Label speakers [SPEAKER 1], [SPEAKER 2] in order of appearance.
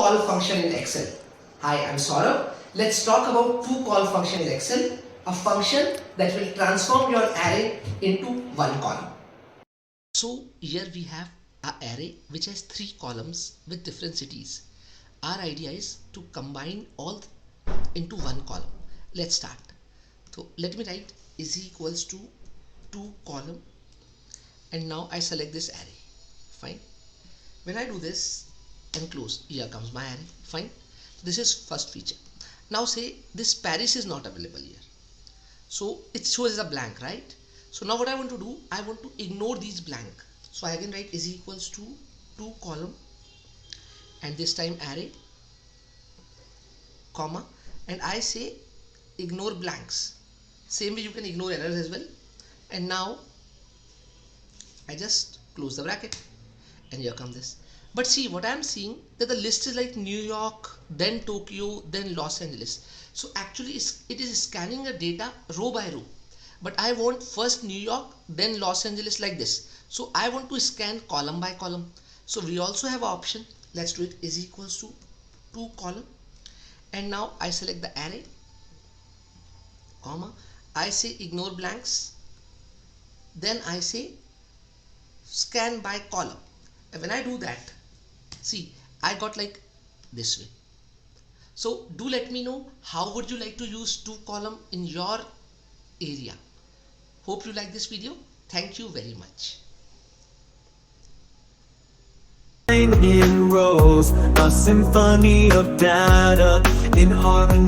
[SPEAKER 1] ToCol function in Excel. Hi, I'm Saurabh. Let's talk about ToCol function in Excel, a function that will transform your array into one column. So here we have an array which has 3 columns with different cities. Our idea is to combine all into one column. Let's start. So let me write is equals to 2 column, and now I select this array. Fine. When I do this and close, here comes my array. Fine. This is first feature. Now say this Paris is not available here, so it shows as a blank, right? So now what I want to do, I want to ignore these blank. So I can write is equals to 2 column, and this time array, comma, and I say ignore blanks. Same way you can ignore errors as well. And now I just close the bracket, and here come this. But see what I am seeing, that the list is like New York, then Tokyo, then Los Angeles. So actually it is scanning a data row by row, but I want first New York, then Los Angeles, like this. So I want to scan column by column. So we also have an option. Let's do it is equals to 2 column, and now I select the array, comma, I say ignore blanks, then I say scan by column. And when I do that, see I got like this way. So do let me know how would you like to use 2 column in your area. Hope you like this video. Thank you very much.
[SPEAKER 2] In rows, a symphony of data in harmony.